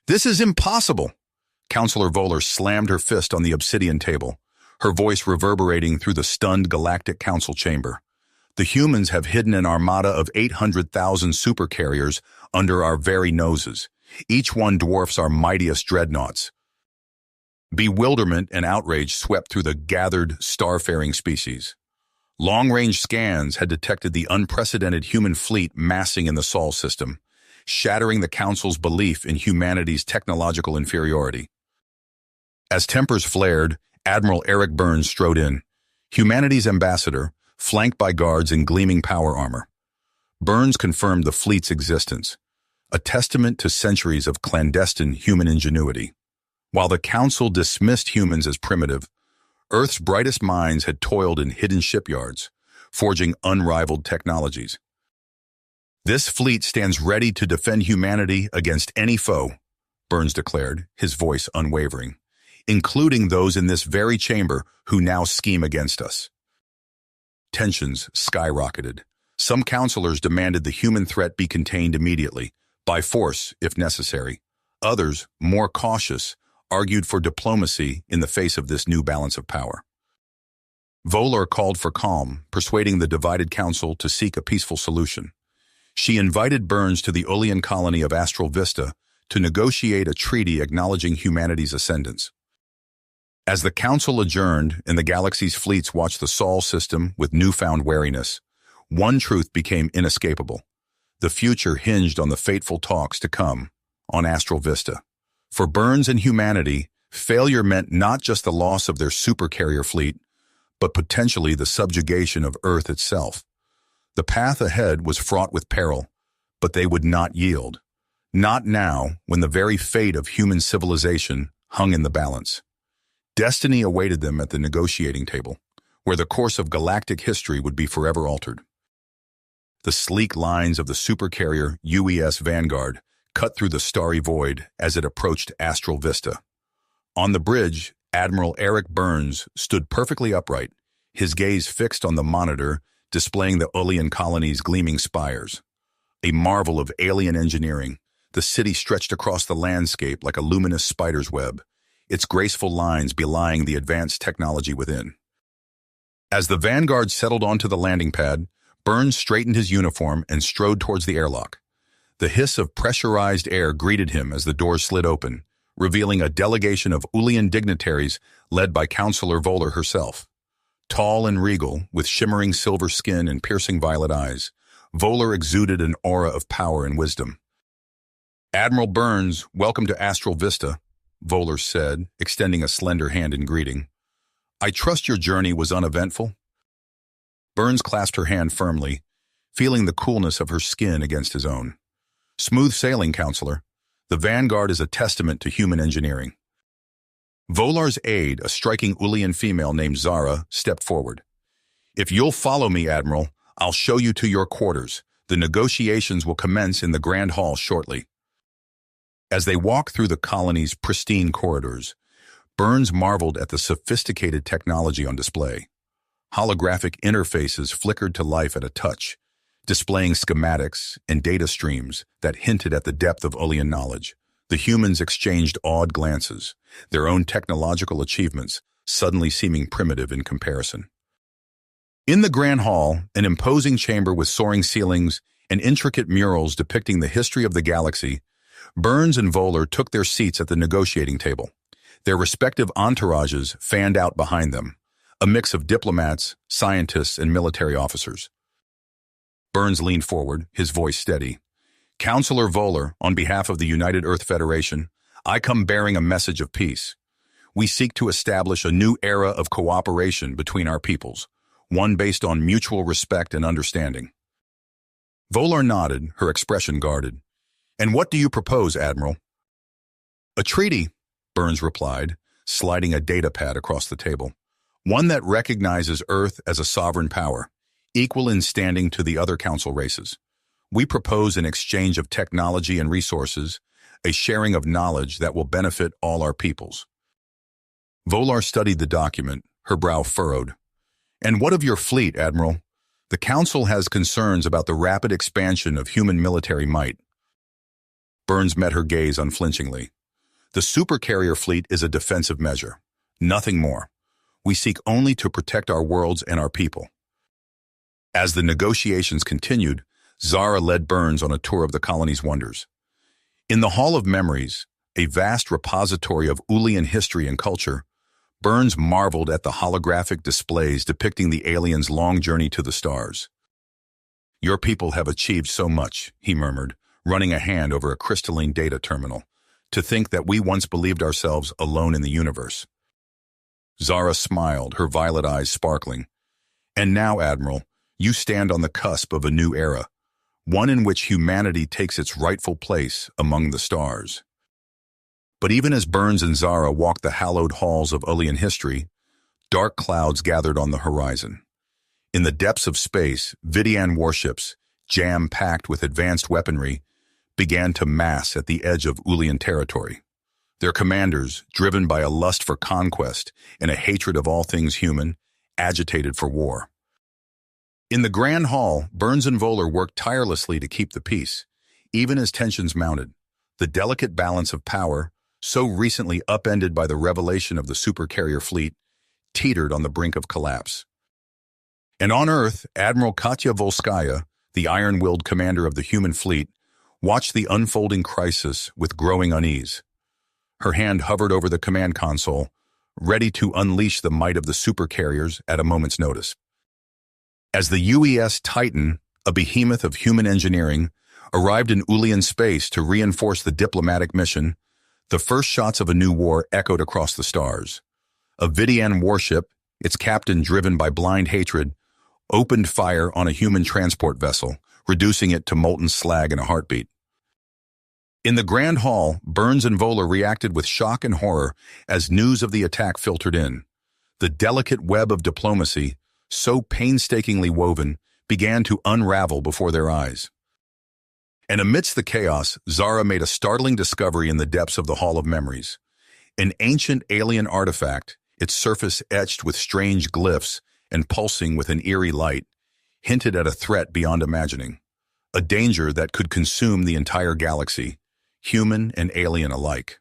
This is impossible. Counselor Voller slammed her fist on the obsidian table, her voice reverberating through the stunned Galactic Council chamber. The humans have hidden an armada of 800,000 supercarriers under our very noses. Each one dwarfs our mightiest dreadnoughts. Bewilderment and outrage swept through the gathered, starfaring species. Long-range scans had detected the unprecedented human fleet massing in the Sol system, shattering the Council's belief in humanity's technological inferiority. As tempers flared, Admiral Eric Burns strode in, humanity's ambassador, flanked by guards in gleaming power armor. Burns confirmed the fleet's existence, a testament to centuries of clandestine human ingenuity. While the Council dismissed humans as primitive, Earth's brightest minds had toiled in hidden shipyards, forging unrivaled technologies. This fleet stands ready to defend humanity against any foe, Burns declared, his voice unwavering, including those in this very chamber who now scheme against us. Tensions skyrocketed. Some counselors demanded the human threat be contained immediately, by force if necessary. Others, more cautious, argued for diplomacy in the face of this new balance of power. Voller called for calm, persuading the divided council to seek a peaceful solution. She invited Burns to the Ulian colony of Astral Vista to negotiate a treaty acknowledging humanity's ascendance. As the council adjourned and the galaxy's fleets watched the Sol system with newfound wariness, one truth became inescapable. The future hinged on the fateful talks to come on Astral Vista. For Burns and humanity, failure meant not just the loss of their supercarrier fleet, but potentially the subjugation of Earth itself. The path ahead was fraught with peril, but they would not yield. Not now, when the very fate of human civilization hung in the balance. Destiny awaited them at the negotiating table, where the course of galactic history would be forever altered. The sleek lines of the supercarrier UES Vanguard cut through the starry void as it approached Astral Vista. On the bridge, Admiral Eric Burns stood perfectly upright, his gaze fixed on the monitor displaying the Ulian colony's gleaming spires. A marvel of alien engineering, the city stretched across the landscape like a luminous spider's web, its graceful lines belying the advanced technology within. As the Vanguard settled onto the landing pad, Burns straightened his uniform and strode towards the airlock. The hiss of pressurized air greeted him as the doors slid open, revealing a delegation of Ulian dignitaries led by Counselor Voller herself. Tall and regal, with shimmering silver skin and piercing violet eyes, Voller exuded an aura of power and wisdom. "Admiral Burns, welcome to Astral Vista," Voller said, extending a slender hand in greeting. "I trust your journey was uneventful?" Burns clasped her hand firmly, feeling the coolness of her skin against his own. "Smooth sailing, Counselor. The Vanguard is a testament to human engineering." Vollar's aide, a striking Ulian female named Zara, stepped forward. "If you'll follow me, Admiral, I'll show you to your quarters. The negotiations will commence in the Grand Hall shortly." As they walked through the colony's pristine corridors, Burns marveled at the sophisticated technology on display. Holographic interfaces flickered to life at a touch, displaying schematics and data streams that hinted at the depth of Ulian knowledge. The humans exchanged awed glances, their own technological achievements suddenly seeming primitive in comparison. In the Grand Hall, an imposing chamber with soaring ceilings and intricate murals depicting the history of the galaxy, Burns and Voller took their seats at the negotiating table. Their respective entourages fanned out behind them, a mix of diplomats, scientists, and military officers. Burns leaned forward, his voice steady. "Counselor Voller, on behalf of the United Earth Federation, I come bearing a message of peace. We seek to establish a new era of cooperation between our peoples, one based on mutual respect and understanding." Voller nodded, her expression guarded. "And what do you propose, Admiral?" "A treaty," Burns replied, sliding a data pad across the table. "One that recognizes Earth as a sovereign power, equal in standing to the other council races. We propose an exchange of technology and resources, a sharing of knowledge that will benefit all our peoples." Voller studied the document, her brow furrowed. "And what of your fleet, Admiral? The Council has concerns about the rapid expansion of human military might." Burns met her gaze unflinchingly. The Supercarrier fleet is a defensive measure. Nothing more. We seek only to protect our worlds and our people. As the negotiations continued, Zara led Burns on a tour of the colony's wonders. In the Hall of Memories, a vast repository of Ulian history and culture, Burns marveled at the holographic displays depicting the aliens' long journey to the stars. "Your people have achieved so much," he murmured, running a hand over a crystalline data terminal. "To think that we once believed ourselves alone in the universe." Zara smiled, her violet eyes sparkling. "And now, Admiral, you stand on the cusp of a new era, one in which humanity takes its rightful place among the stars." But even as Burns and Zara walked the hallowed halls of Ulian history, dark clouds gathered on the horizon. In the depths of space, Vidian warships, jam-packed with advanced weaponry, began to mass at the edge of Ulian territory. Their commanders, driven by a lust for conquest and a hatred of all things human, agitated for war. In the Grand Hall, Burns and Voller worked tirelessly to keep the peace, even as tensions mounted. The delicate balance of power, so recently upended by the revelation of the Supercarrier fleet, teetered on the brink of collapse. And on Earth, Admiral Katya Volskaya, the iron-willed commander of the human fleet, watched the unfolding crisis with growing unease. Her hand hovered over the command console, ready to unleash the might of the supercarriers at a moment's notice. As the UES Titan, a behemoth of human engineering, arrived in Ulian space to reinforce the diplomatic mission, the first shots of a new war echoed across the stars. A Vidian warship, its captain driven by blind hatred, opened fire on a human transport vessel, reducing it to molten slag in a heartbeat. In the Grand Hall, Burns and Voller reacted with shock and horror as news of the attack filtered in. The delicate web of diplomacy, so painstakingly woven, began to unravel before their eyes. And amidst the chaos, Zara made a startling discovery in the depths of the Hall of Memories. An ancient alien artifact, its surface etched with strange glyphs and pulsing with an eerie light, hinted at a threat beyond imagining. A danger that could consume the entire galaxy, human and alien alike.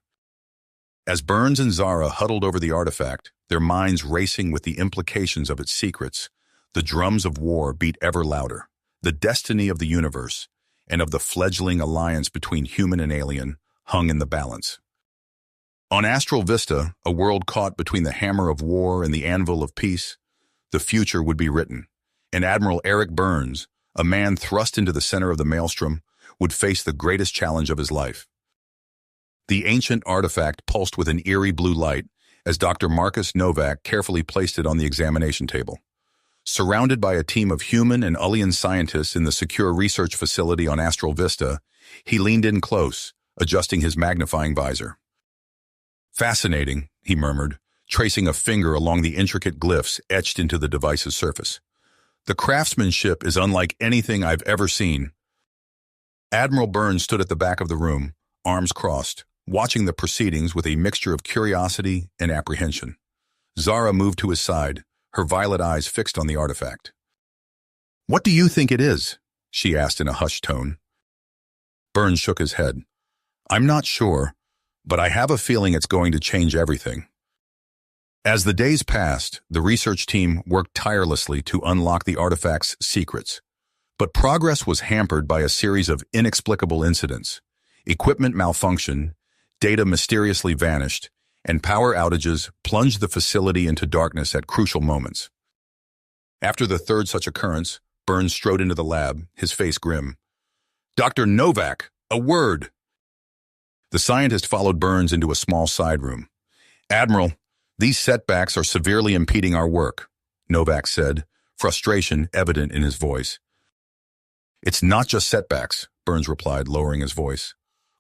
As Burns and Zara huddled over the artifact, their minds racing with the implications of its secrets, the drums of war beat ever louder. The destiny of the universe, and of the fledgling alliance between human and alien, hung in the balance. On Astral Vista, a world caught between the hammer of war and the anvil of peace, the future would be written, and Admiral Eric Burns, a man thrust into the center of the maelstrom, would face the greatest challenge of his life. The ancient artifact pulsed with an eerie blue light as Dr. Marcus Novak carefully placed it on the examination table. Surrounded by a team of human and Ulian scientists in the secure research facility on Astral Vista, he leaned in close, adjusting his magnifying visor. "Fascinating," he murmured, tracing a finger along the intricate glyphs etched into the device's surface. "The craftsmanship is unlike anything I've ever seen." Admiral Burns stood at the back of the room, arms crossed, watching the proceedings with a mixture of curiosity and apprehension. Zara moved to his side, her violet eyes fixed on the artifact. "What do you think it is?" she asked in a hushed tone. Burns shook his head. "I'm not sure, but I have a feeling it's going to change everything." As the days passed, the research team worked tirelessly to unlock the artifact's secrets. But progress was hampered by a series of inexplicable incidents. Equipment malfunctioned, data mysteriously vanished, and power outages plunged the facility into darkness at crucial moments. After the third such occurrence, Burns strode into the lab, his face grim. "Dr. Novak, a word!" The scientist followed Burns into a small side room. "Admiral, these setbacks are severely impeding our work," Novak said, frustration evident in his voice. "It's not just setbacks," Burns replied, lowering his voice.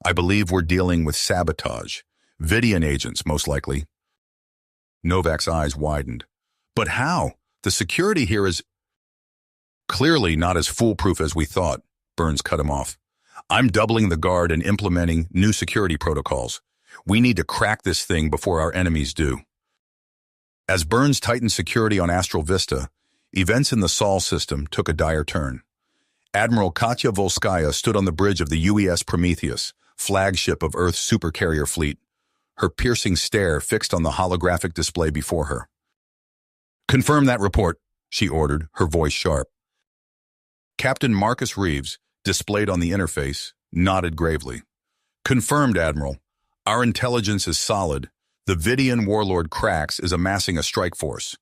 "I believe we're dealing with sabotage. Vidian agents, most likely." Novak's eyes widened. "But how? The security here is—" "Clearly not as foolproof as we thought," Burns cut him off. "I'm doubling the guard and implementing new security protocols. We need to crack this thing before our enemies do." As Burns tightened security on Astral Vista, events in the Sol system took a dire turn. Admiral Katya Volskaya stood on the bridge of the UES Prometheus, flagship of Earth's supercarrier fleet, her piercing stare fixed on the holographic display before her. "Confirm that report," she ordered, her voice sharp. Captain Marcus Reeves, displayed on the interface, nodded gravely. "Confirmed, Admiral. Our intelligence is solid. The Vidian warlord Krax is amassing a strike force.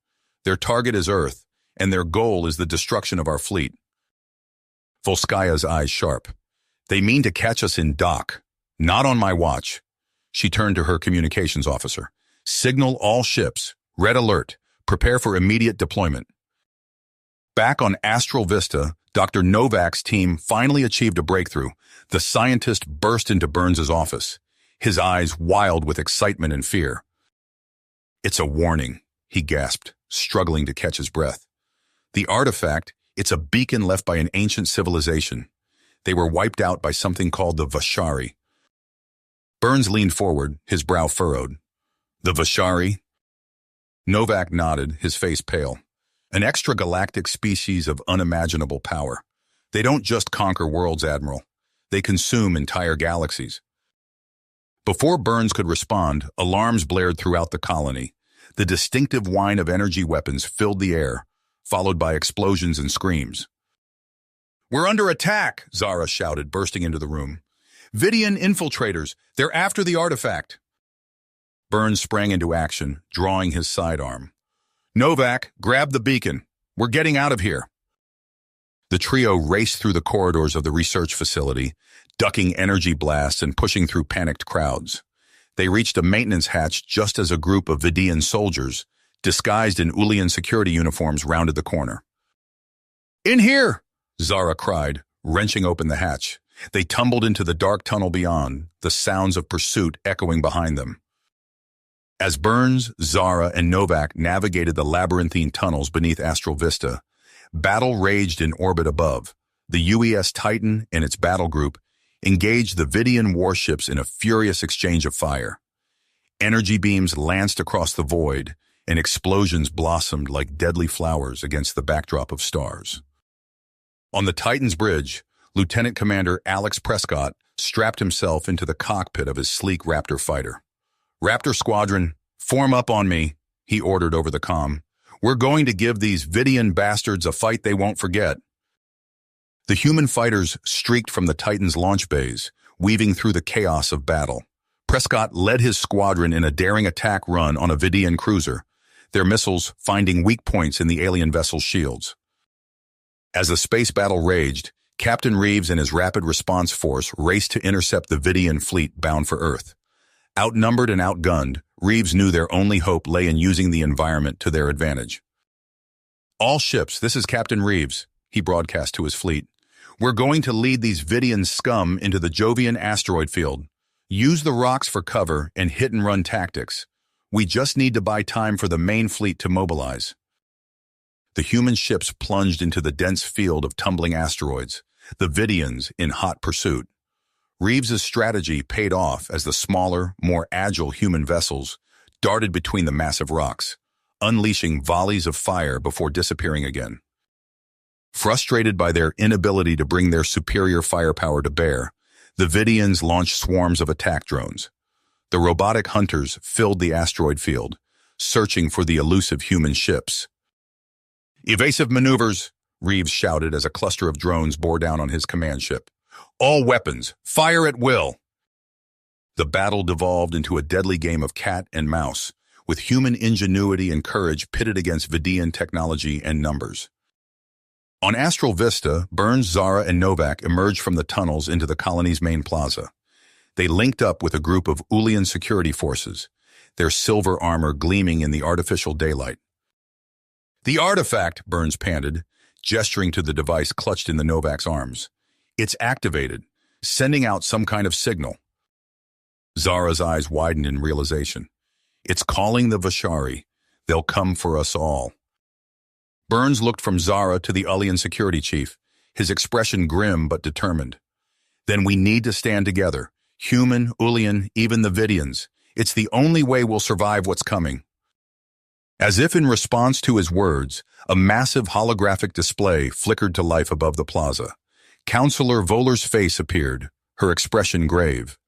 Their target is Earth, and their goal is the destruction of our fleet." Volskaya's eyes sharp. "They mean to catch us in dock. Not on my watch." She turned to her communications officer. "Signal all ships. Red alert. Prepare for immediate deployment." Back on Astral Vista, Dr. Novak's team finally achieved a breakthrough. The scientist burst into Burns' office, his eyes wild with excitement and fear. "It's a warning," he gasped, struggling to catch his breath. "The artifact, it's a beacon left by an ancient civilization. They were wiped out by something called the Vashari." Burns leaned forward, his brow furrowed. "The Vashari?" Novak nodded, his face pale. "An extragalactic species of unimaginable power. They don't just conquer worlds, Admiral. They consume entire galaxies." Before Burns could respond, alarms blared throughout the colony. The distinctive whine of energy weapons filled the air, followed by explosions and screams. "We're under attack!" Zara shouted, bursting into the room. "Vidian infiltrators! They're after the artifact!" Burns sprang into action, drawing his sidearm. "Novak, grab the beacon. We're getting out of here." The trio raced through the corridors of the research facility, ducking energy blasts and pushing through panicked crowds. They reached a maintenance hatch just as a group of Vidian soldiers, disguised in Ulian security uniforms, rounded the corner. "In here!" Zara cried, wrenching open the hatch. They tumbled into the dark tunnel beyond, the sounds of pursuit echoing behind them. As Burns, Zara, and Novak navigated the labyrinthine tunnels beneath Astral Vista, battle raged in orbit above. The UES Titan and its battle group engaged the Vidian warships in a furious exchange of fire. Energy beams lanced across the void, and explosions blossomed like deadly flowers against the backdrop of stars. On the Titan's bridge, Lieutenant Commander Alex Prescott strapped himself into the cockpit of his sleek Raptor fighter. "Raptor Squadron, form up on me," he ordered over the comm. "We're going to give these Vidian bastards a fight they won't forget." The human fighters streaked from the Titan's launch bays, weaving through the chaos of battle. Prescott led his squadron in a daring attack run on a Vidian cruiser, their missiles finding weak points in the alien vessel's shields. As the space battle raged, Captain Reeves and his rapid response force raced to intercept the Vidian fleet bound for Earth. Outnumbered and outgunned, Reeves knew their only hope lay in using the environment to their advantage. "All ships, this is Captain Reeves," he broadcast to his fleet. "We're going to lead these Vidian scum into the Jovian asteroid field. Use the rocks for cover and hit-and-run tactics. We just need to buy time for the main fleet to mobilize." The human ships plunged into the dense field of tumbling asteroids, the Vidians in hot pursuit. Reeves's strategy paid off as the smaller, more agile human vessels darted between the massive rocks, unleashing volleys of fire before disappearing again. Frustrated by their inability to bring their superior firepower to bear, the Vidians launched swarms of attack drones. The robotic hunters filled the asteroid field, searching for the elusive human ships. "Evasive maneuvers," Reeves shouted as a cluster of drones bore down on his command ship. "All weapons, fire at will." The battle devolved into a deadly game of cat and mouse, with human ingenuity and courage pitted against Vidian technology and numbers. On Astral Vista, Burns, Zara, and Novak emerged from the tunnels into the colony's main plaza. They linked up with a group of Ulian security forces, their silver armor gleaming in the artificial daylight. "The artifact," Burns panted, gesturing to the device clutched in the Novak's arms. "It's activated, sending out some kind of signal." Zara's eyes widened in realization. "It's calling the Vashari. They'll come for us all." Burns looked from Zara to the Ulian security chief, his expression grim but determined. "Then we need to stand together. Human, Ulian, even the Vidians. It's the only way we'll survive what's coming." As if in response to his words, a massive holographic display flickered to life above the plaza. Counselor Volar's face appeared, her expression grave.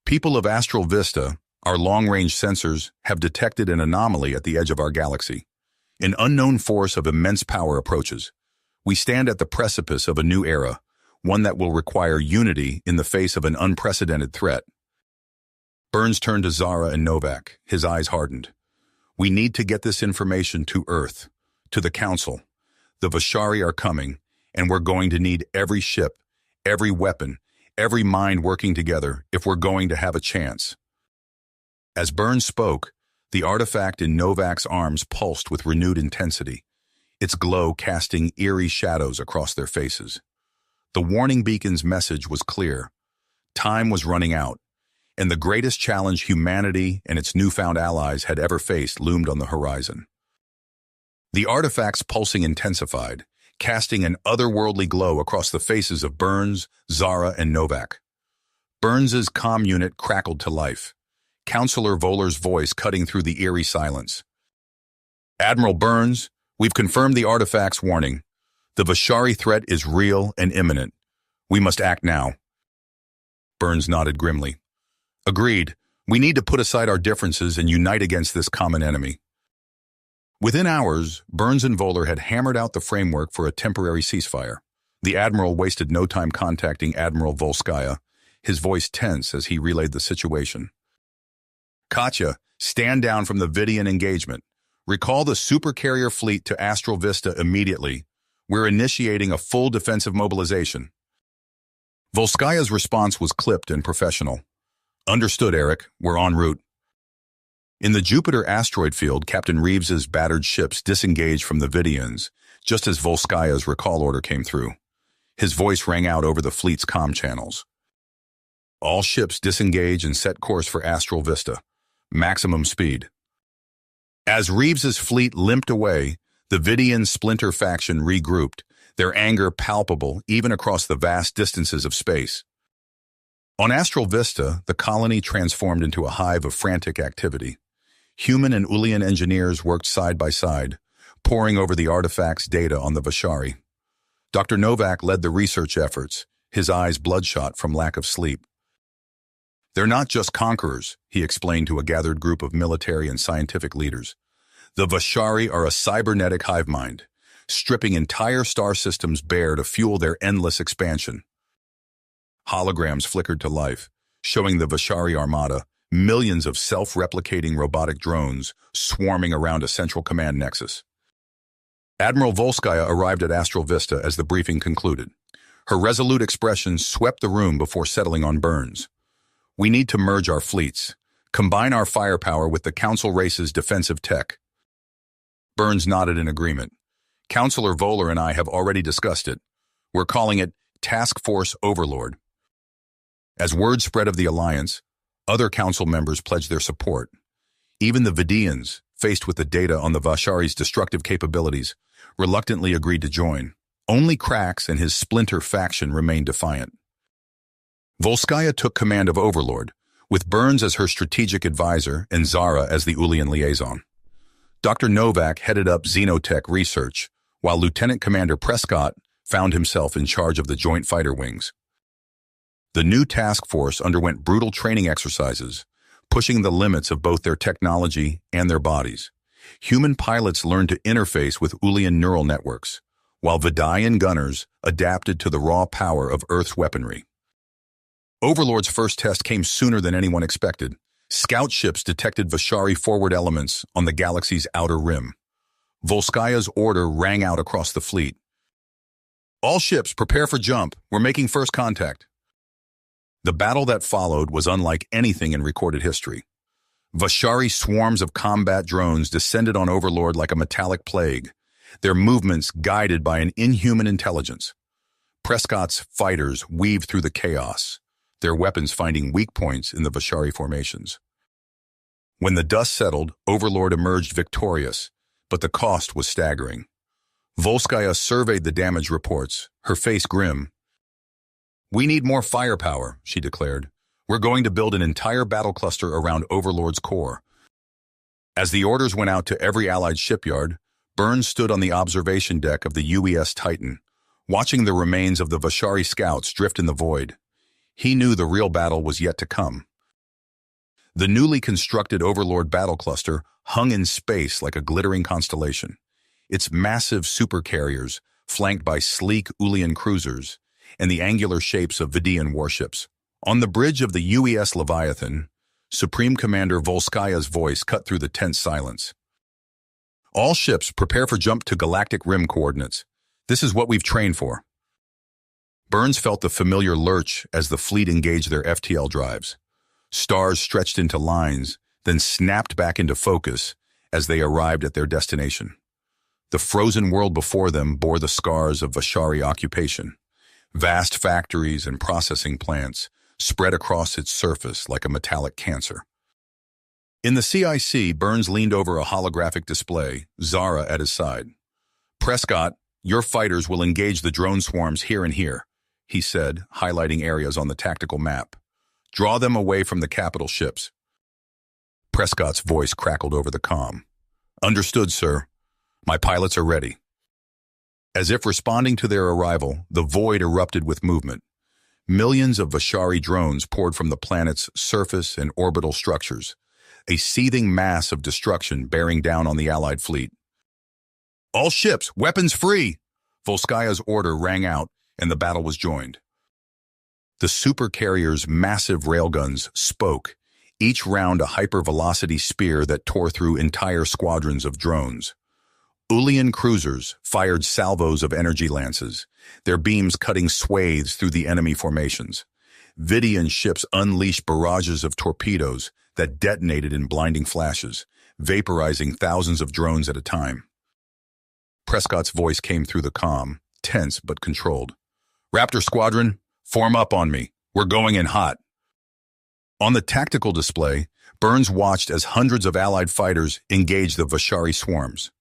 "People of Astral Vista, Our long-range sensors have detected an anomaly at the edge of our galaxy. An unknown force of immense power approaches. We stand at the precipice of a new era, one that will require unity in the face of an unprecedented threat. Burns turned to Zara and Novak, his eyes hardened. We need to get this information to Earth, to the Council. The Vashari are coming, and we're going to need every ship, every weapon, every mind working together if we're going to have a chance. As Burns spoke, the artifact in Novak's arms pulsed with renewed intensity, its glow casting eerie shadows across their faces. The warning beacon's message was clear. Time was running out, and the greatest challenge humanity and its newfound allies had ever faced loomed on the horizon. The artifact's pulsing intensified, casting an otherworldly glow across the faces of Burns, Zara, and Novak. Burns's comm unit crackled to life, Counselor Volar's voice cutting through the eerie silence. Admiral Burns, we've confirmed the artifact's warning. The Vashari threat is real and imminent. We must act now. Burns nodded grimly. Agreed. We need to put aside our differences and unite against this common enemy. Within hours, Burns and Volar had hammered out the framework for a temporary ceasefire. The Admiral wasted no time contacting Admiral Volskaya, his voice tense as he relayed the situation. Katya, stand down from the Vidian engagement. Recall the Supercarrier fleet to Astral Vista immediately. We're initiating a full defensive mobilization. Volskaya's response was clipped and professional. Understood, Eric. We're en route. In the Jupiter asteroid field, Captain Reeves's battered ships disengaged from the Vidians, just as Volskaya's recall order came through. His voice rang out over the fleet's comm channels. All ships disengage and set course for Astral Vista. Maximum speed. As Reeves's fleet limped away, the Vidian splinter faction regrouped, their anger palpable even across the vast distances of space. On Astral Vista, the colony transformed into a hive of frantic activity. Human and Ulian engineers worked side by side, poring over the artifact's data on the Vashari. Dr. Novak led the research efforts, his eyes bloodshot from lack of sleep. They're not just conquerors, he explained to a gathered group of military and scientific leaders. The Vashari are a cybernetic hive mind, stripping entire star systems bare to fuel their endless expansion. Holograms flickered to life, showing the Vashari armada, millions of self-replicating robotic drones swarming around a central command nexus. Admiral Volskaya arrived at Astral Vista as the briefing concluded. Her resolute expression swept the room before settling on Burns. We need to merge our fleets, combine our firepower with the Council race's defensive tech. Burns nodded in agreement. Counselor Volar and I have already discussed it. We're calling it Task Force Overlord. As word spread of the alliance, other council members pledged their support. Even the Vidians, faced with the data on the Vashari's destructive capabilities, reluctantly agreed to join. Only Krax and his splinter faction remained defiant. Volskaya took command of Overlord, with Burns as her strategic advisor and Zara as the Ulian liaison. Dr. Novak headed up Xenotech research, while Lieutenant Commander Prescott found himself in charge of the Joint Fighter Wings. The new task force underwent brutal training exercises, pushing the limits of both their technology and their bodies. Human pilots learned to interface with Ulian neural networks, while Vidian gunners adapted to the raw power of Earth's weaponry. Overlord's first test came sooner than anyone expected. Scout ships detected Vashari forward elements on the galaxy's outer rim. Volskaya's order rang out across the fleet. All ships, prepare for jump. We're making first contact. The battle that followed was unlike anything in recorded history. Vashari swarms of combat drones descended on Overlord like a metallic plague, their movements guided by an inhuman intelligence. Prescott's fighters weaved through the chaos, their weapons finding weak points in the Vashari formations. When the dust settled, Overlord emerged victorious, but the cost was staggering. Volskaya surveyed the damage reports, her face grim. "We need more firepower," she declared. "We're going to build an entire battle cluster around Overlord's core." As the orders went out to every Allied shipyard, Burns stood on the observation deck of the UES Titan, watching the remains of the Vashari scouts drift in the void. He knew the real battle was yet to come. The newly constructed Overlord battle cluster hung in space like a glittering constellation. Its massive supercarriers, flanked by sleek Ulian cruisers, and the angular shapes of Vidian warships. On the bridge of the UES Leviathan, Supreme Commander Volskaya's voice cut through the tense silence. All ships prepare for jump to galactic rim coordinates. This is what we've trained for. Burns felt the familiar lurch as the fleet engaged their FTL drives. Stars stretched into lines, then snapped back into focus as they arrived at their destination. The frozen world before them bore the scars of Vashari occupation. Vast factories and processing plants spread across its surface like a metallic cancer. In the CIC, Burns leaned over a holographic display, Zara at his side. "Prescott, your fighters will engage the drone swarms here and here," he said, highlighting areas on the tactical map. "Draw them away from the capital ships." Prescott's voice crackled over the comm. "Understood, sir. My pilots are ready." As if responding to their arrival, the void erupted with movement. Millions of Vashari drones poured from the planet's surface and orbital structures, a seething mass of destruction bearing down on the Allied fleet. "All ships, weapons free!" Volskaya's order rang out, and the battle was joined. The supercarrier's massive railguns spoke, each round a hypervelocity spear that tore through entire squadrons of drones. Ulian cruisers fired salvos of energy lances, their beams cutting swathes through the enemy formations. Vidian ships unleashed barrages of torpedoes that detonated in blinding flashes, vaporizing thousands of drones at a time. Prescott's voice came through the comm, tense but controlled. "Raptor Squadron, form up on me. We're going in hot." On the tactical display, Burns watched as hundreds of Allied fighters engaged the Vashari swarms.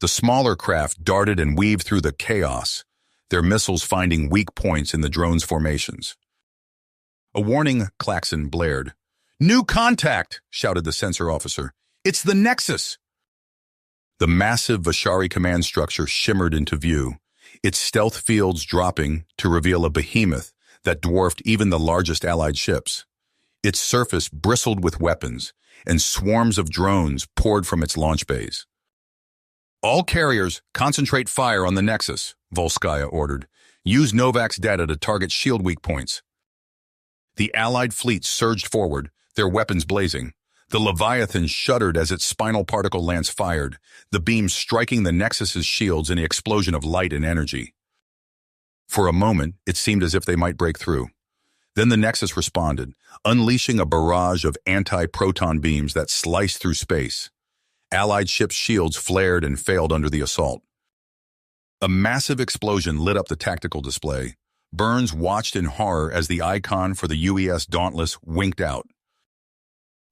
The smaller craft darted and weaved through the chaos, their missiles finding weak points in the drones' formations. A warning klaxon blared. "New contact!" shouted the sensor officer. "It's the Nexus!" The massive Vashari command structure shimmered into view, its stealth fields dropping to reveal a behemoth that dwarfed even the largest Allied ships. Its surface bristled with weapons, and swarms of drones poured from its launch bays. "All carriers, concentrate fire on the Nexus," Volskaya ordered. "Use Novak's data to target shield weak points." The Allied fleet surged forward, their weapons blazing. The Leviathan shuddered as its spinal particle lance fired, the beams striking the Nexus's shields in an explosion of light and energy. For a moment, it seemed as if they might break through. Then the Nexus responded, unleashing a barrage of anti-proton beams that sliced through space. Allied ships' shields flared and failed under the assault. A massive explosion lit up the tactical display. Burns watched in horror as the icon for the UES Dauntless winked out.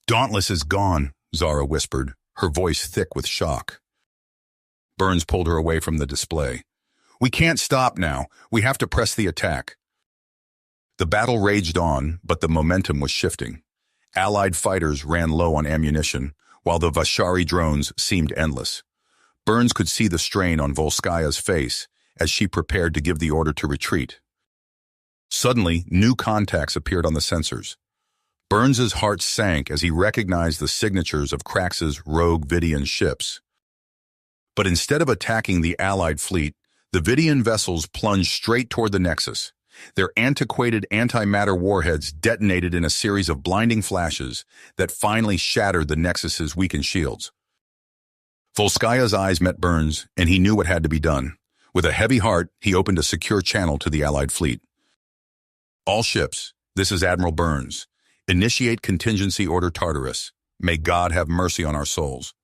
"Dauntless is gone," Zara whispered, her voice thick with shock. Burns pulled her away from the display. "We can't stop now. We have to press the attack." The battle raged on, but the momentum was shifting. Allied fighters ran low on ammunition, while the Vashari drones seemed endless. Burns could see the strain on Volskaya's face as she prepared to give the order to retreat. Suddenly, new contacts appeared on the sensors. Burns's heart sank as he recognized the signatures of Krax's rogue Vidian ships. But instead of attacking the Allied fleet, the Vidian vessels plunged straight toward the Nexus. Their antiquated antimatter warheads detonated in a series of blinding flashes that finally shattered the Nexus's weakened shields. Volskaya's eyes met Burns, and he knew what had to be done. With a heavy heart, he opened a secure channel to the Allied fleet. "All ships, this is Admiral Burns. Initiate contingency order Tartarus. May God have mercy on our souls."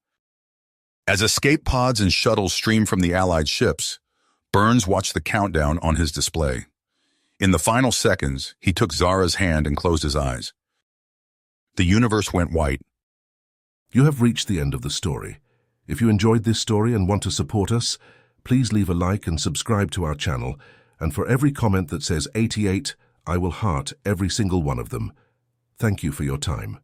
As escape pods and shuttles streamed from the Allied ships, Burns watched the countdown on his display. In the final seconds, he took Zara's hand and closed his eyes. The universe went white. You have reached the end of the story. If you enjoyed this story and want to support us, please leave a like and subscribe to our channel. And for every comment that says 88, I will heart every single one of them. Thank you for your time.